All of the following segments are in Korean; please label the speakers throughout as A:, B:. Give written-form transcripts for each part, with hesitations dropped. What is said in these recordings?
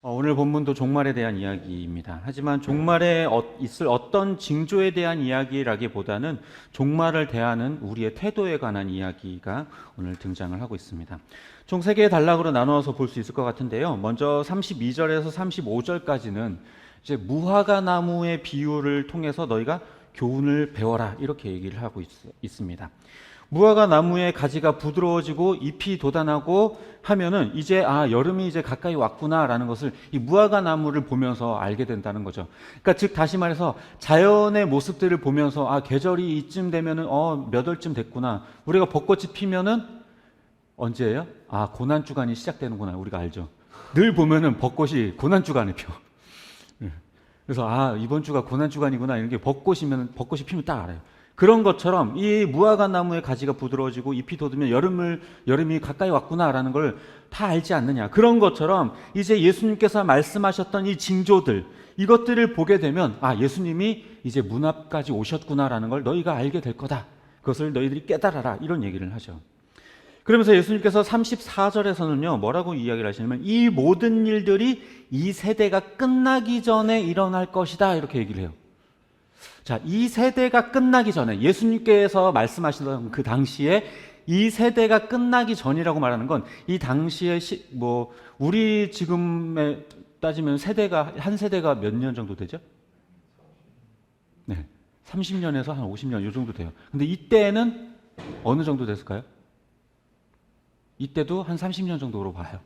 A: 오늘 본문도 종말에 대한 이야기입니다. 하지만 종말에 있을 어떤 징조에 대한 이야기라기보다는 종말을 대하는 우리의 태도에 관한 이야기가 오늘 등장을 하고 있습니다. 총 3개의 단락으로 나누어서 볼 수 있을 것 같은데요. 먼저 32절에서 35절까지는 이제 무화과 나무의 비유를 통해서 너희가 교훈을 배워라 이렇게 얘기를 하고 있습니다. 무화과 나무의 가지가 부드러워지고 잎이 돋아나고 하면은 이제 여름이 이제 가까이 왔구나라는 것을 이 무화과 나무를 보면서 알게 된다는 거죠. 그러니까 즉 다시 말해서 자연의 모습들을 보면서 계절이 이쯤 되면은 몇 월쯤 됐구나. 우리가 벚꽃이 피면은 언제예요? 고난 주간이 시작되는구나. 우리가 알죠. 늘 보면은 벚꽃이 고난 주간에 펴. 그래서 이번 주가 고난 주간이구나. 이런 게 벚꽃이 피면 딱 알아요. 그런 것처럼 이 무화과 나무의 가지가 부드러워지고 잎이 돋으면 여름이 가까이 왔구나라는 걸 다 알지 않느냐. 그런 것처럼 이제 예수님께서 말씀하셨던 이 징조들, 이것들을 보게 되면 예수님이 이제 문 앞까지 오셨구나라는 걸 너희가 알게 될 거다. 그것을 너희들이 깨달아라. 이런 얘기를 하죠. 그러면서 예수님께서 34절에서는요, 뭐라고 이야기를 하시냐면 이 모든 일들이 이 세대가 끝나기 전에 일어날 것이다. 이렇게 얘기를 해요. 자, 이 세대가 끝나기 전에 예수님께서 말씀하시던 그 당시에 이 세대가 끝나기 전이라고 말하는 건 이 당시에 우리 지금에 따지면 한 세대가 몇 년 정도 되죠? 네. 30년에서 한 50년 이 정도 돼요. 근데 이때는 어느 정도 됐을까요? 이때도 한 30년 정도로 봐요.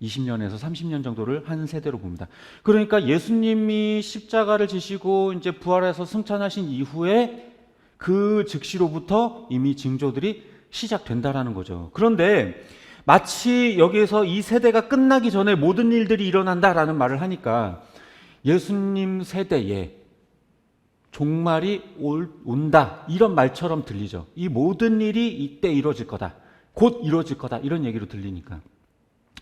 A: 20년에서 30년 정도를 한 세대로 봅니다. 그러니까 예수님이 십자가를 지시고 이제 부활해서 승천하신 이후에 그 즉시로부터 이미 징조들이 시작된다라는 거죠. 그런데 마치 여기에서 이 세대가 끝나기 전에 모든 일들이 일어난다라는 말을 하니까 예수님 세대에 종말이 온다 이런 말처럼 들리죠. 이 모든 일이 이때 이루어질 거다. 곧 이루어질 거다. 이런 얘기로 들리니까.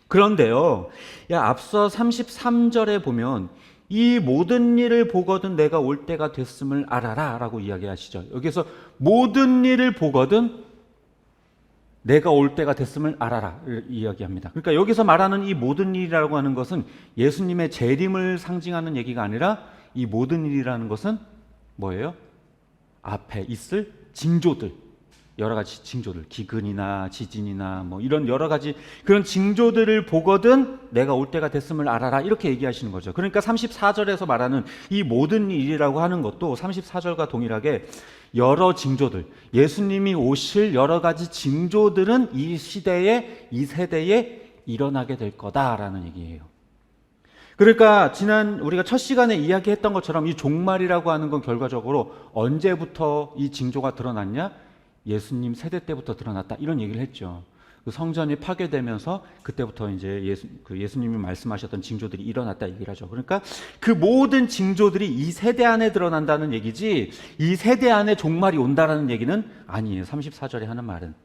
A: 그런데요, 앞서 33절에 보면 이 모든 일을 보거든 내가 올 때가 됐음을 알아라 라고 이야기하시죠. 여기서 모든 일을 보거든 내가 올 때가 됐음을 알아라 이야기합니다. 그러니까 여기서 말하는 이 모든 일이라고 하는 것은 예수님의 재림을 상징하는 얘기가 아니라 이 모든 일이라는 것은 뭐예요? 앞에 있을 징조들, 여러 가지 징조들, 기근이나 지진이나 이런 여러 가지 그런 징조들을 보거든 내가 올 때가 됐음을 알아라 이렇게 얘기하시는 거죠. 그러니까 34절에서 말하는 이 모든 일이라고 하는 것도 34절과 동일하게 여러 징조들, 예수님이 오실 여러 가지 징조들은 이 시대에, 이 세대에 일어나게 될 거다라는 얘기예요. 그러니까 지난 우리가 첫 시간에 이야기했던 것처럼 이 종말이라고 하는 건 결과적으로 언제부터 이 징조가 드러났냐? 예수님 세대 때부터 드러났다 이런 얘기를 했죠. 그 성전이 파괴되면서 그때부터 이제 예수님이 말씀하셨던 징조들이 일어났다 얘기를 하죠. 그러니까 그 모든 징조들이 이 세대 안에 드러난다는 얘기지 이 세대 안에 종말이 온다라는 얘기는 아니에요. 34절에 하는 말은.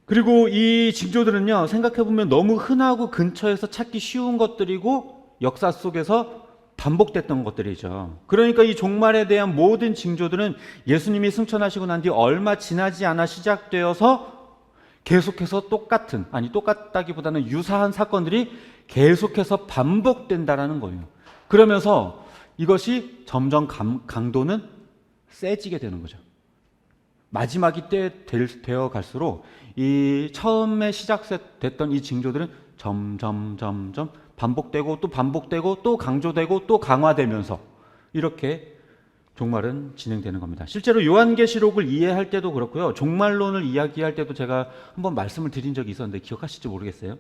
A: 그리고 이 징조들은요, 생각해보면 너무 흔하고 근처에서 찾기 쉬운 것들이고 역사 속에서 반복됐던 것들이죠. 그러니까 이 종말에 대한 모든 징조들은 예수님이 승천하시고 난 뒤 얼마 지나지 않아 시작되어서 계속해서 똑같다기보다는 유사한 사건들이 계속해서 반복된다라는 거예요. 그러면서 이것이 점점 강도는 세지게 되는 거죠. 마지막이 되어 갈수록 이 처음에 시작됐던 이 징조들은 점점 반복되고 또 강조되고 또 강화되면서 이렇게 종말은 진행되는 겁니다. 실제로 요한계시록을 이해할 때도 그렇고요. 종말론을 이야기할 때도 제가 한번 말씀을 드린 적이 있었는데 기억하실지 모르겠어요.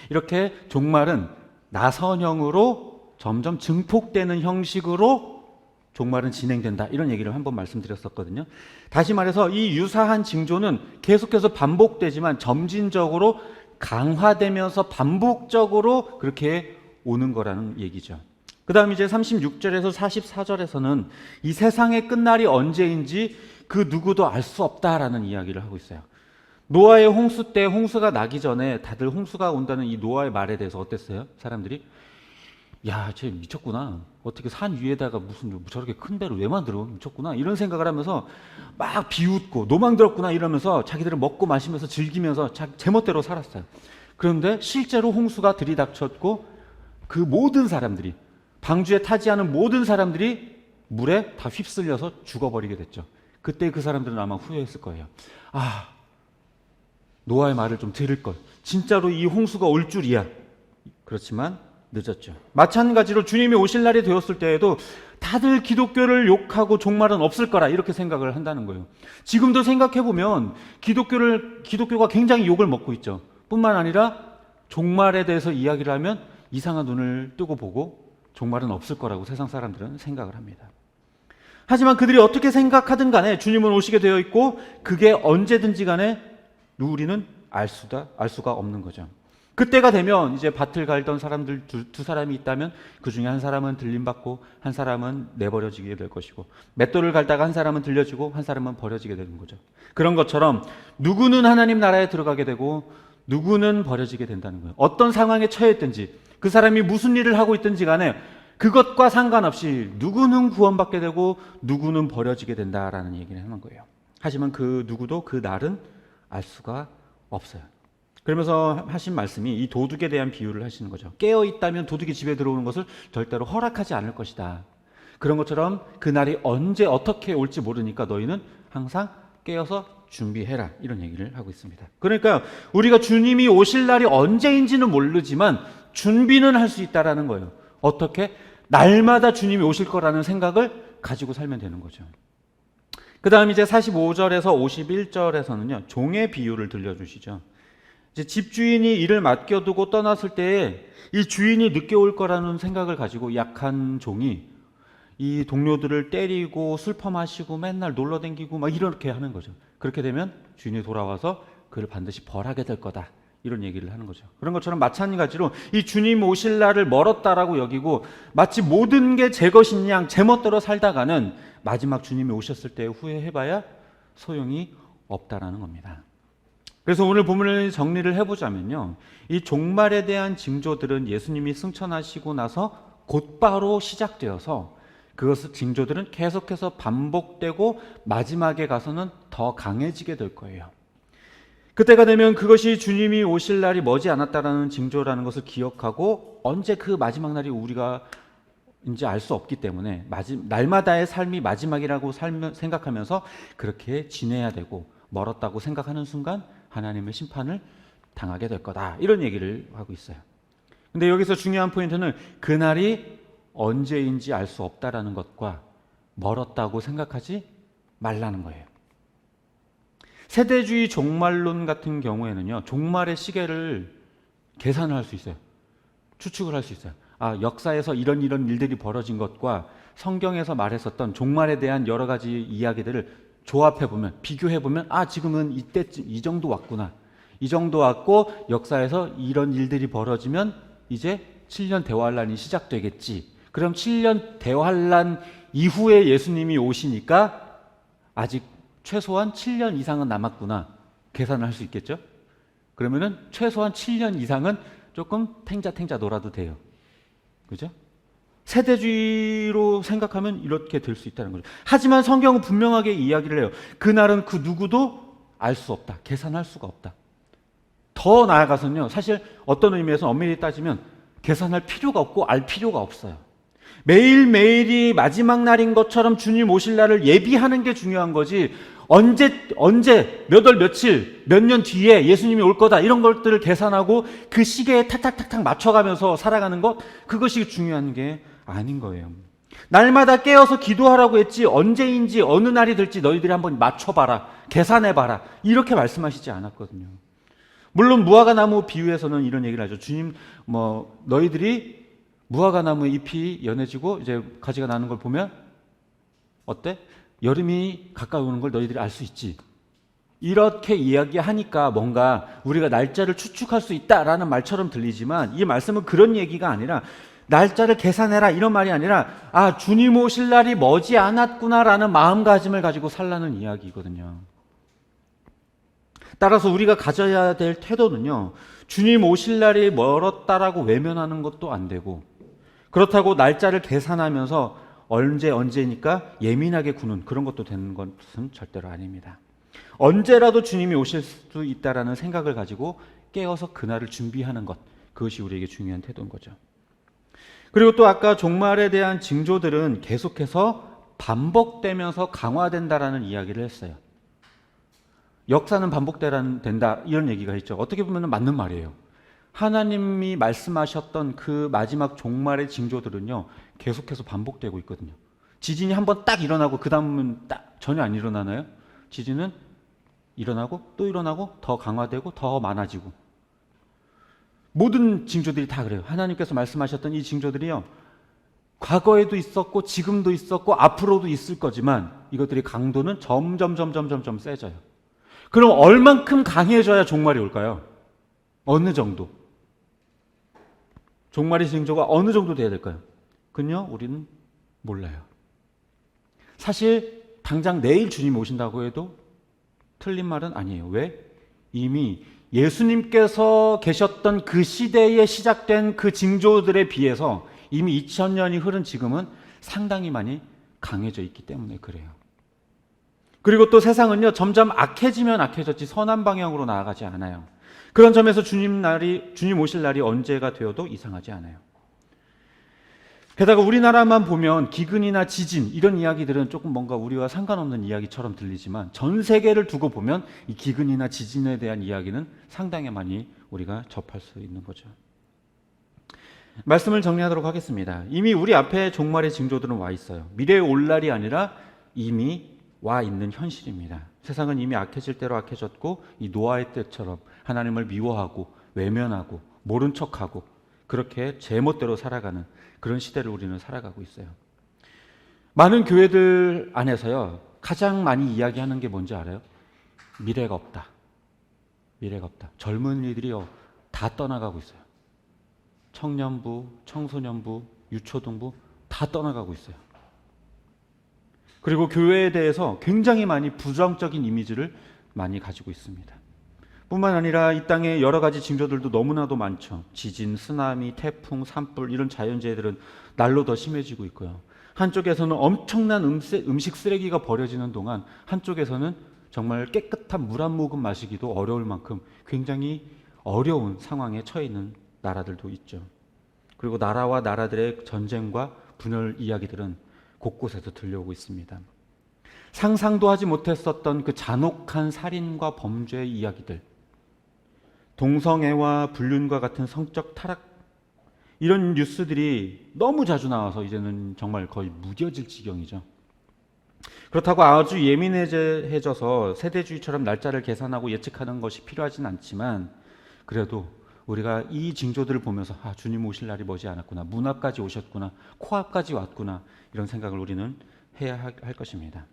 A: 이렇게 종말은 나선형으로 점점 증폭되는 형식으로 종말은 진행된다. 이런 얘기를 한번 말씀드렸었거든요. 다시 말해서 이 유사한 징조는 계속해서 반복되지만 점진적으로 강화되면서 반복적으로 그렇게 오는 거라는 얘기죠. 그 다음 이제 36절에서 44절에서는 이 세상의 끝날이 언제인지 그 누구도 알 수 없다라는 이야기를 하고 있어요. 노아의 홍수 때 홍수가 나기 전에 다들 홍수가 온다는 이 노아의 말에 대해서 어땠어요? 사람들이 쟤 미쳤구나. 어떻게 산 위에다가 무슨 저렇게 큰 배를 왜 만들어? 미쳤구나. 이런 생각을 하면서 막 비웃고 노망들었구나 이러면서 자기들은 먹고 마시면서 즐기면서 제멋대로 살았어요. 그런데 실제로 홍수가 들이닥쳤고 그 모든 사람들이, 방주에 타지 않은 모든 사람들이 물에 다 휩쓸려서 죽어버리게 됐죠. 그때 그 사람들은 아마 후회했을 거예요. 아, 노아의 말을 좀 들을 걸. 진짜로 이 홍수가 올 줄이야. 그렇지만 늦었죠. 마찬가지로 주님이 오실 날이 되었을 때에도 다들 기독교를 욕하고 종말은 없을 거라 이렇게 생각을 한다는 거예요. 지금도 생각해보면 기독교가 굉장히 욕을 먹고 있죠. 뿐만 아니라 종말에 대해서 이야기를 하면 이상한 눈을 뜨고 보고 종말은 없을 거라고 세상 사람들은 생각을 합니다. 하지만 그들이 어떻게 생각하든 간에 주님은 오시게 되어 있고 그게 언제든지 간에 우리는 알 수가 없는 거죠. 그때가 되면 이제 밭을 갈던 사람들 두 사람이 있다면 그 중에 한 사람은 들림받고 한 사람은 내버려지게 될 것이고, 맷돌을 갈다가 한 사람은 들려지고 한 사람은 버려지게 되는 거죠. 그런 것처럼 누구는 하나님 나라에 들어가게 되고 누구는 버려지게 된다는 거예요. 어떤 상황에 처했든지 그 사람이 무슨 일을 하고 있든지 간에 그것과 상관없이 누구는 구원받게 되고 누구는 버려지게 된다라는 얘기를 하는 거예요. 하지만 그 누구도 그 날은 알 수가 없어요. 그러면서 하신 말씀이 이 도둑에 대한 비유를 하시는 거죠. 깨어 있다면 도둑이 집에 들어오는 것을 절대로 허락하지 않을 것이다. 그런 것처럼 그 날이 언제 어떻게 올지 모르니까 너희는 항상 깨어서 준비해라, 이런 얘기를 하고 있습니다. 그러니까 우리가 주님이 오실 날이 언제인지는 모르지만 준비는 할 수 있다라는 거예요. 어떻게? 날마다 주님이 오실 거라는 생각을 가지고 살면 되는 거죠. 그 다음 이제 45절에서 51절에서는요, 종의 비유를 들려주시죠. 이제 집주인이 일을 맡겨두고 떠났을 때에 이 주인이 늦게 올 거라는 생각을 가지고 약한 종이 이 동료들을 때리고 술 퍼마시고 맨날 놀러 댕기고 막 이렇게 하는 거죠. 그렇게 되면 주인이 돌아와서 그를 반드시 벌하게 될 거다, 이런 얘기를 하는 거죠. 그런 것처럼 마찬가지로 이 주님 오실 날을 멀었다라고 여기고 마치 모든 게 제 것인 양 제멋대로 살다가는 마지막 주님이 오셨을 때 후회해봐야 소용이 없다라는 겁니다. 그래서 오늘 본문을 정리를 해보자면요, 이 종말에 대한 징조들은 예수님이 승천하시고 나서 곧바로 시작되어서 그것을 징조들은 계속해서 반복되고 마지막에 가서는 더 강해지게 될 거예요. 그때가 되면 그것이 주님이 오실 날이 머지 않았다라는 징조라는 것을 기억하고 언제 그 마지막 날이 우리가 이제 알 수 없기 때문에 날마다의 삶이 마지막이라고 생각하면서 그렇게 지내야 되고, 멀었다고 생각하는 순간 하나님의 심판을 당하게 될 거다, 이런 얘기를 하고 있어요. 근데 여기서 중요한 포인트는 그날이 언제인지 알 수 없다라는 것과 멀었다고 생각하지 말라는 거예요. 세대주의 종말론 같은 경우에는요, 종말의 시계를 계산을 할 수 있어요. 추측을 할 수 있어요. 역사에서 이런 일들이 벌어진 것과 성경에서 말했었던 종말에 대한 여러 가지 이야기들을 조합해보면, 비교해보면, 지금은 이때쯤 이 정도 왔구나, 이 정도 왔고 역사에서 이런 일들이 벌어지면 이제 7년 대환란이 시작되겠지. 그럼 7년 대환란 이후에 예수님이 오시니까 아직 최소한 7년 이상은 남았구나, 계산을 할 수 있겠죠. 그러면은 최소한 7년 이상은 조금 탱자 놀아도 돼요. 그죠? 세대주의로 생각하면 이렇게 될 수 있다는 거죠. 하지만 성경은 분명하게 이야기를 해요. 그날은 그 누구도 알 수 없다, 계산할 수가 없다. 더 나아가서는요, 사실 어떤 의미에서 엄밀히 따지면 계산할 필요가 없고 알 필요가 없어요. 매일매일이 마지막 날인 것처럼 주님 오실 날을 예비하는 게 중요한 거지, 언제 몇 월 며칠 몇 년 뒤에 예수님이 올 거다, 이런 것들을 계산하고 그 시계에 탁탁탁탁 맞춰가면서 살아가는 것, 그것이 중요한 게 아닌 거예요. 날마다 깨어서 기도하라고 했지 언제인지 어느 날이 될지 너희들이 한번 맞춰봐라, 계산해봐라, 이렇게 말씀하시지 않았거든요. 물론 무화과나무 비유에서는 이런 얘기를 하죠. 주님, 너희들이 무화과나무 잎이 연해지고 이제 가지가 나는 걸 보면 어때? 여름이 가까이 오는 걸 너희들이 알 수 있지. 이렇게 이야기하니까 뭔가 우리가 날짜를 추측할 수 있다라는 말처럼 들리지만, 이 말씀은 그런 얘기가 아니라, 날짜를 계산해라 이런 말이 아니라, 주님 오실 날이 머지 않았구나라는 마음가짐을 가지고 살라는 이야기거든요. 따라서 우리가 가져야 될 태도는요, 주님 오실 날이 멀었다라고 외면하는 것도 안 되고, 그렇다고 날짜를 계산하면서 언제니까 예민하게 구는 그런 것도 되는 것은 절대로 아닙니다. 언제라도 주님이 오실 수 있다라는 생각을 가지고 깨어서 그날을 준비하는 것, 그것이 우리에게 중요한 태도인 거죠. 그리고 또 아까 종말에 대한 징조들은 계속해서 반복되면서 강화된다라는 이야기를 했어요. 역사는 반복된다 이런 얘기가 있죠. 어떻게 보면 맞는 말이에요. 하나님이 말씀하셨던 그 마지막 종말의 징조들은요, 계속해서 반복되고 있거든요. 지진이 한번 딱 일어나고 그 다음은 딱 전혀 안 일어나나요? 지진은 일어나고 또 일어나고 더 강화되고 더 많아지고, 모든 징조들이 다 그래요. 하나님께서 말씀하셨던 이 징조들이요, 과거에도 있었고 지금도 있었고 앞으로도 있을 거지만 이것들의 강도는 점점 세져요. 그럼 얼만큼 강해져야 종말이 올까요? 어느 정도? 종말의 징조가 어느 정도 돼야 될까요? 그건요, 우리는 몰라요. 사실 당장 내일 주님 오신다고 해도 틀린 말은 아니에요. 왜? 이미 예수님께서 계셨던 그 시대에 시작된 그 징조들에 비해서 이미 2000년이 흐른 지금은 상당히 많이 강해져 있기 때문에 그래요. 그리고 또 세상은요, 점점 악해지면 악해졌지 선한 방향으로 나아가지 않아요. 그런 점에서 주님 오실 날이 언제가 되어도 이상하지 않아요. 게다가 우리나라만 보면 기근이나 지진 이런 이야기들은 조금 뭔가 우리와 상관없는 이야기처럼 들리지만 전 세계를 두고 보면 이 기근이나 지진에 대한 이야기는 상당히 많이 우리가 접할 수 있는 거죠. 말씀을 정리하도록 하겠습니다. 이미 우리 앞에 종말의 징조들은 와 있어요. 미래에 올 날이 아니라 이미 와 있는 현실입니다. 세상은 이미 악해질 대로 악해졌고, 이 노아의 때처럼 하나님을 미워하고 외면하고 모른 척하고 그렇게 제멋대로 살아가는 그런 시대를 우리는 살아가고 있어요. 많은 교회들 안에서요, 가장 많이 이야기하는 게 뭔지 알아요? 미래가 없다. 미래가 없다. 젊은이들이요, 다 떠나가고 있어요. 청년부, 청소년부, 유초등부 다 떠나가고 있어요. 그리고 교회에 대해서 굉장히 많이 부정적인 이미지를 많이 가지고 있습니다. 뿐만 아니라 이 땅에 여러 가지 징조들도 너무나도 많죠. 지진, 쓰나미, 태풍, 산불 이런 자연재해들은 날로 더 심해지고 있고요. 한쪽에서는 엄청난 음식 쓰레기가 버려지는 동안 한쪽에서는 정말 깨끗한 물 한 모금 마시기도 어려울 만큼 굉장히 어려운 상황에 처해 있는 나라들도 있죠. 그리고 나라와 나라들의 전쟁과 분열 이야기들은 곳곳에서 들려오고 있습니다. 상상도 하지 못했었던 그 잔혹한 살인과 범죄의 이야기들, 동성애와 불륜과 같은 성적 타락, 이런 뉴스들이 너무 자주 나와서 이제는 정말 거의 무뎌질 지경이죠. 그렇다고 아주 예민해져서 세대주의처럼 날짜를 계산하고 예측하는 것이 필요하진 않지만, 그래도 우리가 이 징조들을 보면서 주님 오실 날이 머지 않았구나, 문 앞까지 오셨구나, 코앞까지 왔구나, 이런 생각을 우리는 해야 할 것입니다.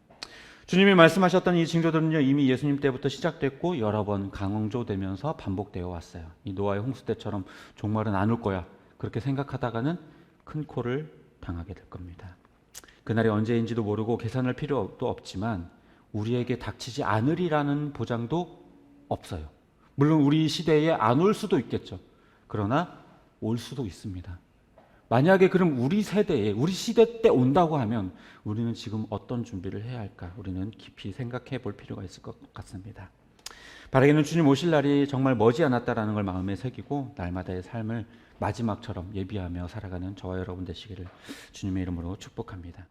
A: 주님이 말씀하셨던 이 징조들은요, 이미 예수님 때부터 시작됐고 여러 번 강조되면서 반복되어 왔어요. 이 노아의 홍수 때처럼 종말은 안 올 거야, 그렇게 생각하다가는 큰 코를 당하게 될 겁니다. 그날이 언제인지도 모르고 계산할 필요도 없지만 우리에게 닥치지 않으리라는 보장도 없어요. 물론 우리 시대에 안 올 수도 있겠죠. 그러나 올 수도 있습니다. 만약에 그럼 우리 세대에, 우리 시대 때 온다고 하면 우리는 지금 어떤 준비를 해야 할까? 우리는 깊이 생각해 볼 필요가 있을 것 같습니다. 바라기는 주님 오실 날이 정말 머지 않았다라는 걸 마음에 새기고 날마다의 삶을 마지막처럼 예비하며 살아가는 저와 여러분 되시기를 주님의 이름으로 축복합니다.